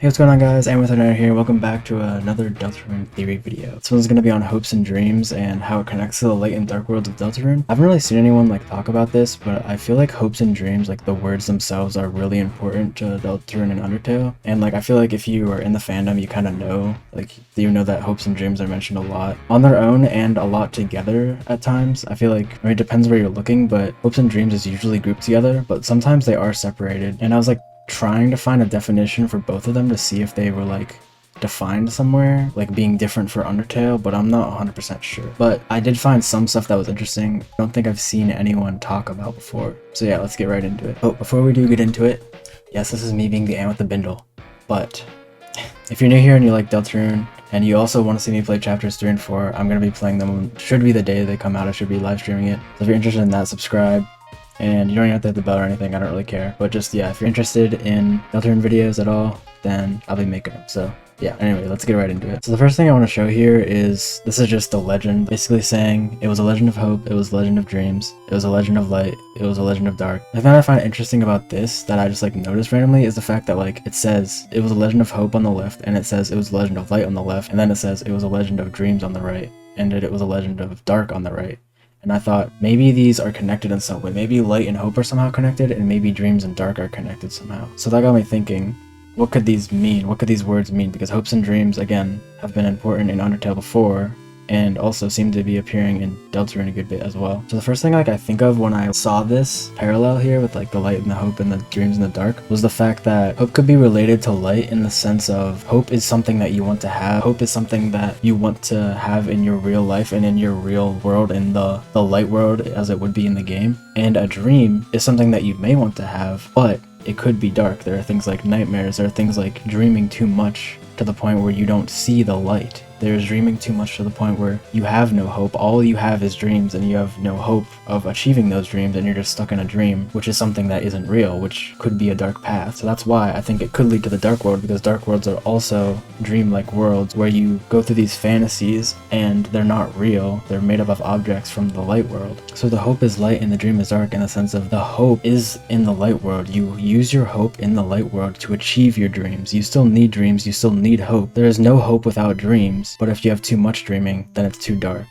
Hey, what's going on, guys? I'm with Another here. Welcome back to another Deltarune theory video. This one's going to be on hopes and dreams and how it connects to the light and dark worlds of Deltarune. I haven't really seen anyone talk about this, but I feel like hopes and dreams, the words themselves, are really important to Deltarune and Undertale. And I feel like if you are in the fandom, you kind of know, you know that hopes and dreams are mentioned a lot on their own and a lot together at times. I feel like, it depends where you're looking, but hopes and dreams is usually grouped together, but sometimes they are separated. And I was trying to find a definition for both of them to see if they were defined somewhere, being different for Undertale, but I'm not 100% sure. But I did find some stuff that was interesting. I don't think I've seen anyone talk about before. So yeah, let's get right into it. Oh, before we do get into it, yes, this is me being the ant with the bindle. But if you're new here and you like Deltarune, and you also want to see me play chapters 3 and 4, I'm going to be playing them. Should be the day they come out. I should be live streaming it. So if you're interested in that, subscribe. And you don't even have to hit the bell or anything, I don't really care. But just, yeah, if you're interested in Deltarune videos at all, then I'll be making them. So, yeah, anyway, let's get right into it. So the first thing I want to show here is, this is just a legend, basically saying it was a legend of hope, it was a legend of dreams, it was a legend of light, it was a legend of dark. The thing I find interesting about this, that I just noticed randomly, is the fact that it says it was a legend of hope on the left, and it says it was a legend of light on the left, and then it says it was a legend of dreams on the right, and it was a legend of dark on the right. And I thought maybe these are connected in some way. Maybe light and hope are somehow connected, and maybe dreams and dark are connected somehow. So that got me thinking, what could these mean? What could these words mean? Because hopes and dreams, again, have been important in Undertale before, and also seem to be appearing in Deltarune a good bit as well. So the first thing I think of when I saw this parallel here with the light and the hope and the dreams and the dark was the fact that hope could be related to light in the sense of hope is something that you want to have. Hope is something that you want to have in your real life and in your real world, in the light world as it would be in the game. And a dream is something that you may want to have, but it could be dark. There are things like nightmares, there are things like dreaming too much to the point where you don't see the light. There's dreaming too much to the point where you have no hope. All you have is dreams, and you have no hope of achieving those dreams, and you're just stuck in a dream, which is something that isn't real, which could be a dark path. So that's why I think it could lead to the dark world, because dark worlds are also dream-like worlds where you go through these fantasies and they're not real. They're made up of objects from the light world. So the hope is light and the dream is dark in the sense of the hope is in the light world. You use your hope in the light world to achieve your dreams. You still need dreams, you still need hope. There is no hope without dreams. But if you have too much dreaming, then it's too dark.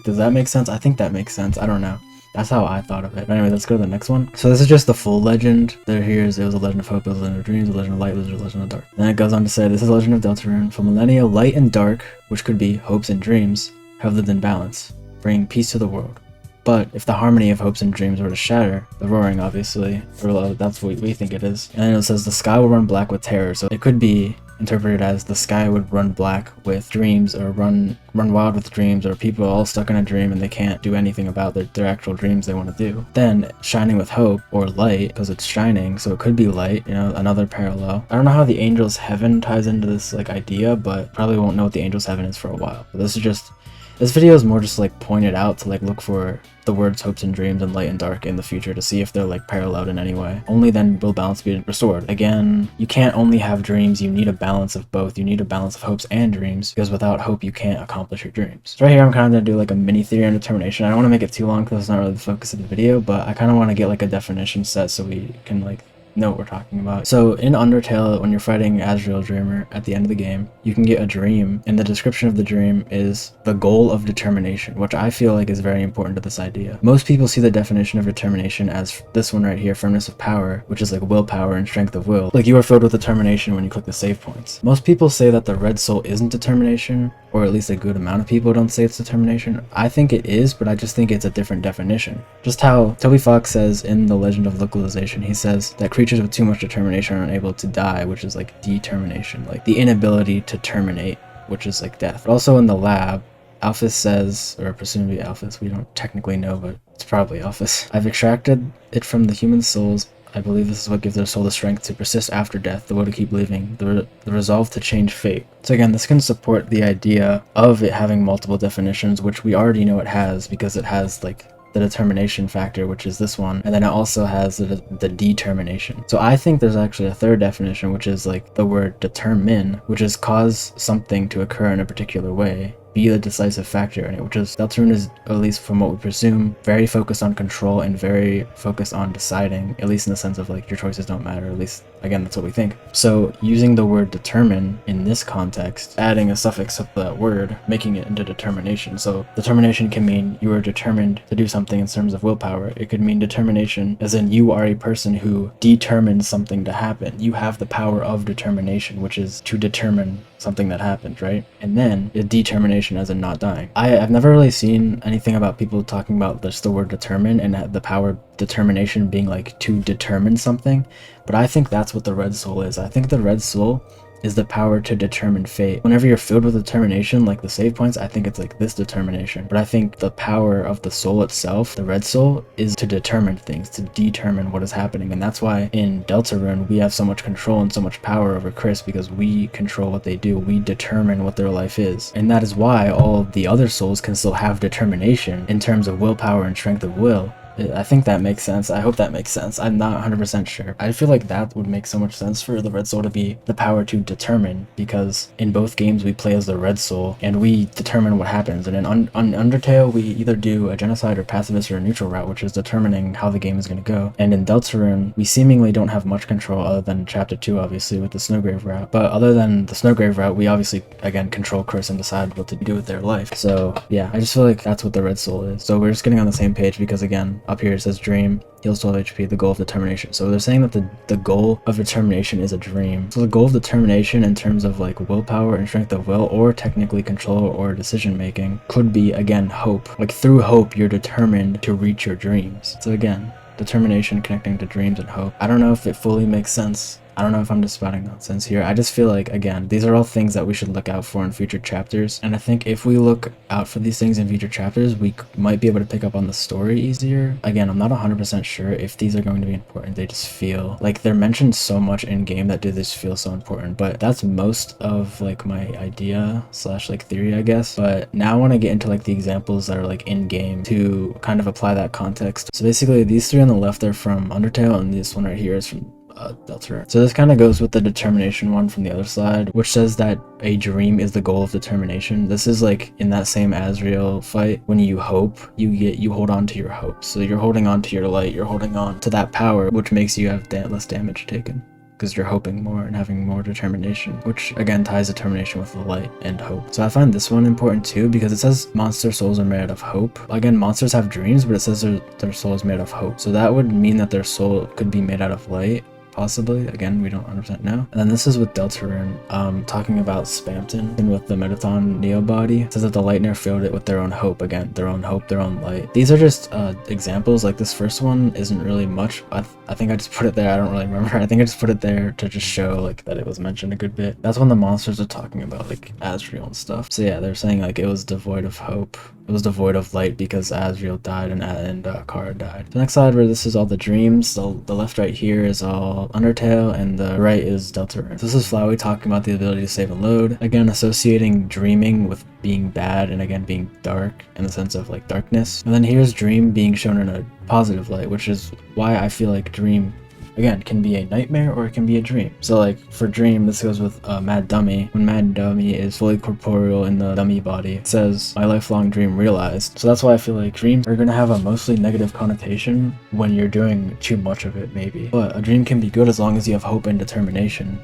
Does that make sense? I think that makes sense. I don't know. That's how I thought of it. But anyway, let's go to the next one. So this is just the full legend. It was a legend of hope, it was a legend of dreams, a legend of light, it was a legend of dark. Then it goes on to say, this is a legend of Deltarune. For millennia, light and dark, which could be hopes and dreams, have lived in balance, bringing peace to the world. But if the harmony of hopes and dreams were to shatter, the roaring obviously, or that's what we think it is. And then it says the sky will run black with terror. So it could be interpreted as the sky would run black with dreams, or run wild with dreams, or people are all stuck in a dream and they can't do anything about their actual dreams they want to do. Then shining with hope, or light, because it's shining, so it could be light, another parallel. I don't know how the angel's heaven ties into this idea, but probably won't know what the angel's heaven is for a while. But this video is more just pointed out to look for the words hopes and dreams and light and dark in the future to see if they're paralleled in any way. Only then will balance be restored. Again, you can't only have dreams, you need a balance of both. You need a balance of hopes and dreams, because without hope you can't accomplish your dreams. So right here I'm kind of going to do a mini theory on determination. I don't want to make it too long because it's not really the focus of the video, but I kind of want to get a definition set so we can know what we're talking about. So in Undertale, when you're fighting Asriel Dreamer at the end of the game, you can get a dream, and the description of the dream is the goal of determination, which I feel is very important to this idea. Most people see the definition of determination as this one right here, firmness of power, which is willpower and strength of will. You are filled with determination when you click the save points. Most people say that the red soul isn't determination, or at least a good amount of people don't say it's determination. I think it is, but I just think it's a different definition. Just how Toby Fox says in The Legend of Localization, he says that creatures with too much determination are unable to die, which is determination, the inability to terminate, which is death. But also in the lab, Alphys says, or presumably Alphys, we don't technically know, but it's probably Alphys. I've extracted it from the human souls. I believe this is what gives their soul the strength to persist after death, the will to keep living, the resolve to change fate. So again, this can support the idea of it having multiple definitions, which we already know it has, because it has the determination factor, which is this one, and then it also has the determination. So I think there's actually a third definition, which is the word determine, which is cause something to occur in a particular way, be the decisive factor in it, which is Deltarune is, at least from what we presume, very focused on control and very focused on deciding, at least in the sense of your choices don't matter, at least again, that's what we think. So using the word determine in this context, adding a suffix to that word, making it into determination. So determination can mean you are determined to do something in terms of willpower. It could mean determination as in you are a person who determines something to happen. You have the power of determination, which is to determine something that happened, right? And then a determination as in not dying. I've never really seen anything about people talking about just the word determine and the power of determination being like to determine something, but I think that's what the red soul is. I think the red soul is the power to determine fate. Whenever you're filled with determination, like the save points, I think it's like this determination. But I think the power of the soul itself, the red soul, is to determine things, to determine what is happening. And that's why in Deltarune, we have so much control and so much power over Chris, because we control what they do. We determine what their life is. And that is why all the other souls can still have determination in terms of willpower and strength of will. I think that makes sense. I hope that makes sense. I'm not 100% sure. I feel like that would make so much sense for the red soul to be the power to determine, because in both games we play as the red soul and we determine what happens. And in Undertale, we either do a genocide or pacifist or a neutral route, which is determining how the game is going to go. And in Deltarune, we seemingly don't have much control other than chapter 2, obviously, with the Snowgrave route. But other than the Snowgrave route, we obviously, again, control Chris and decide what to do with their life. So yeah, I just feel like that's what the red soul is. So we're just getting on the same page because, again, up here it says dream, heals 12 HP, the goal of determination. So they're saying that the goal of determination is a dream. So the goal of determination in terms of like willpower and strength of will, or technically control or decision making, could be, again, hope. Like through hope, you're determined to reach your dreams. So again, determination connecting to dreams and hope. I don't know if it fully makes sense. I don't know if I'm just spouting nonsense here. I just feel like, again, these are all things that we should look out for in future chapters. And I think if we look out for these things in future chapters, we might be able to pick up on the story easier. Again, I'm not 100% sure if these are going to be important. They just feel like they're mentioned so much in game that do this feel so important. But that's most of like my idea slash like theory, I guess. But now I want to get into like the examples that are like in game to kind of apply that context. So basically these three on the left are from Undertale, and this one right here is from Deltarune. So this kind of goes with the determination one from the other side, which says that a dream is the goal of determination. This is like in that same Asriel fight, when you hope, you hold on to your hope. So you're holding on to your light, you're holding on to that power, which makes you have less damage taken, because you're hoping more and having more determination, which again ties determination with the light and hope. So I find this one important too, because it says monster souls are made out of hope. Again, monsters have dreams, but it says their soul is made of hope. So that would mean that their soul could be made out of light, possibly. Again, we don't 100% know. And then this is with Deltarune, talking about Spamton and with the Metathon Neo body. It says that the Lightner filled it with their own hope. Again, their own hope, their own light. These are just examples. Like this first one isn't really much. I think I just put it there. I don't really remember. I think I just put it there to just show like that it was mentioned a good bit. That's when the monsters are talking about like Asriel and stuff. So yeah, they're saying like it was devoid of hope. It was devoid of light because Asriel died and Kara died. The next slide where this is all the dreams. The left right here is all Undertale, and the right is Deltarune. So this is Flowey talking about the ability to save and load. Again, associating dreaming with being bad and again being dark in the sense of like darkness. And then here's dream being shown in a positive light, which is why I feel like dream, again, can be a nightmare or it can be a dream. So like for dream, this goes with Mad Dummy. When Mad Dummy is fully corporeal in the dummy body, it says, my lifelong dream realized. So that's why I feel like dreams are going to have a mostly negative connotation when you're doing too much of it, maybe. But a dream can be good as long as you have hope and determination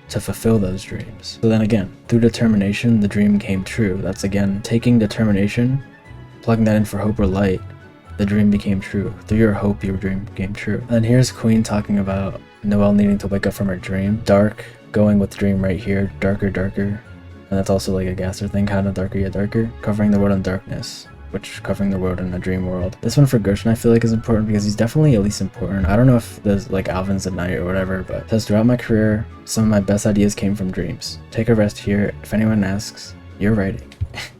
to fulfill those dreams. So then again, through determination, the dream came true. That's again, taking determination, plugging that in for hope or light, the dream became true. Through your hope, your dream became true. And here's Queen talking about Noelle needing to wake up from her dream. Dark, going with dream right here. Darker, darker. And that's also like a Gasser thing, kind of darker yet darker. Covering the world in darkness, which covering the world in a dream world. This one for Gershon I feel like is important because he's definitely at least important. I don't know if there's like Alvin's at night or whatever, but it says throughout my career, some of my best ideas came from dreams. Take a rest here. If anyone asks, you're writing.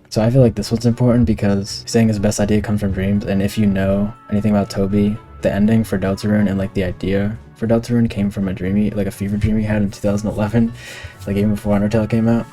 So I feel like this one's important because he's saying his best idea comes from dreams, and if you know anything about Toby, the ending for Deltarune and like the idea for Deltarune came from a dream, like a fever dream he had in 2011, like even before Undertale came out.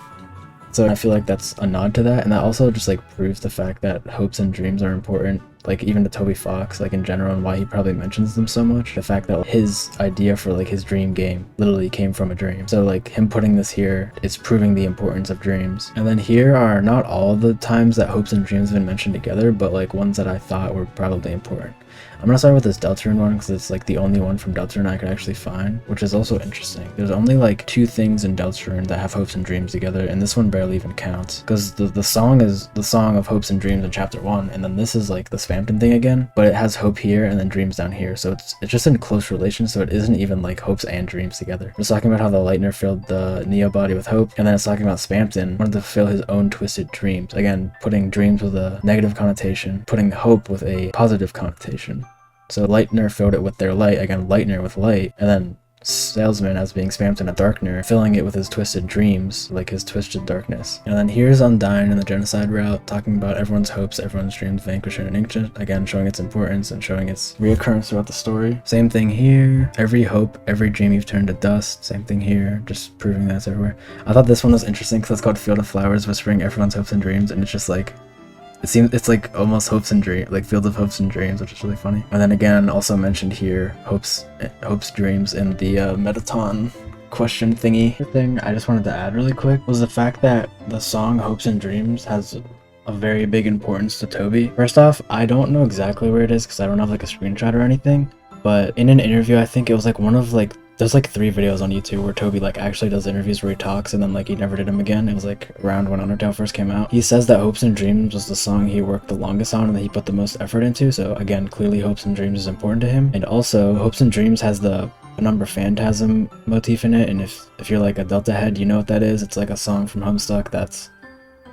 So I feel like that's a nod to that, and that also just like proves the fact that hopes and dreams are important like even to Toby Fox, like in general, and why he probably mentions them so much. The fact that his idea for like his dream game literally came from a dream. So like him putting this here is proving the importance of dreams. And then here are not all the times that hopes and dreams have been mentioned together, but like ones that I thought were probably important. I'm gonna start with this Deltarune one because it's like the only one from Deltarune I could actually find, which is also interesting. There's only like 2 things in Deltarune that have hopes and dreams together, and this one barely even counts because the song is the song of hopes and dreams in chapter 1, and then this is like the Spamton thing again, but it has hope here and then dreams down here, so it's just in close relation, so it isn't even like hopes and dreams together. It's talking about how the Lightner filled the Neo body with hope, and then it's talking about Spamton wanted to fill his own twisted dreams, again putting dreams with a negative connotation, putting hope with a positive connotation. So Lightner filled it with their light, again Lightner with light, and then Salesman as being Spamton a Darkner, filling it with his twisted dreams, like his twisted darkness. And then here's Undyne in the genocide route, talking about everyone's hopes, everyone's dreams, vanquish and ancient, again showing its importance and showing its reoccurrence throughout the story. Same thing here, every hope, every dream you've turned to dust, same thing here, just proving that it's everywhere. I thought this one was interesting because it's called Field of Flowers, whispering everyone's hopes and dreams, and it's just like, it's like almost hopes and dreams, like Field of Hopes and Dreams, which is really funny. And then again, also mentioned here, hopes dreams in the Metaton question thingy. The thing I just wanted to add really quick was the fact that the song Hopes and Dreams has a very big importance to Toby. First off, I don't know exactly where it is because I don't have like a screenshot or anything, but in an interview, I think it was like one of like, there's like 3 videos on YouTube where Toby like actually does interviews where he talks and then like he never did them again. It was like around when Undertale first came out. He says that Hopes and Dreams was the song he worked the longest on and that he put the most effort into. So again, clearly Hopes and Dreams is important to him. And also Hopes and Dreams has the Penumbra Phantasm motif in it. And if you're like a Delta head, you know what that is. It's like a song from Homestuck that's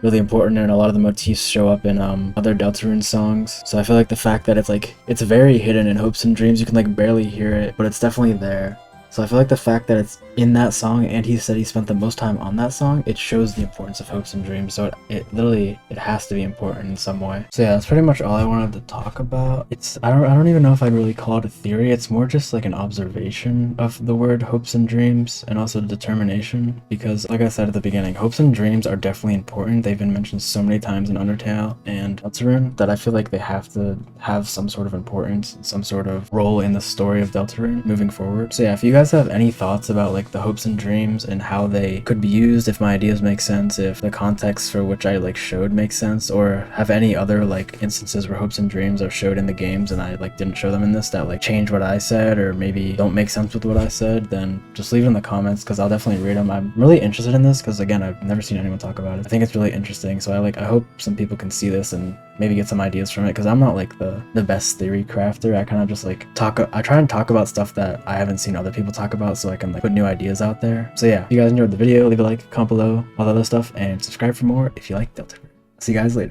really important, and a lot of the motifs show up in other Deltarune songs. So I feel like the fact that it's very hidden in Hopes and Dreams, you can like barely hear it, but it's definitely there. So I feel like the fact that it's in that song and he said he spent the most time on that song, it shows the importance of hopes and dreams. So it literally has to be important in some way. So yeah, that's pretty much all I wanted to talk about. I don't even know if I'd really call it a theory. It's more just like an observation of the word hopes and dreams, and also determination, because like I said at the beginning, hopes and dreams are definitely important. They've been mentioned so many times in Undertale and Deltarune that I feel like they have to have some sort of importance, some sort of role in the story of Deltarune moving forward. So yeah, if you guys have any thoughts about like the hopes and dreams and how they could be used, if my ideas make sense, if the context for which I like showed makes sense, or have any other like instances where hopes and dreams are showed in the games and I like didn't show them in this that like change what I said or maybe don't make sense with what I said, then just leave it in the comments because I'll definitely read them. I'm really interested in this because again, I've never seen anyone talk about it. I think it's really interesting, so I hope some people can see this and maybe get some ideas from it, because I'm not like the best theory crafter. I kind of just like I try and talk about stuff that I haven't seen other people talk about so I can like put new ideas out there. So yeah, if you guys enjoyed the video, leave a like, comment below, all that other stuff, and subscribe for more if you like Deltarune. See you guys later.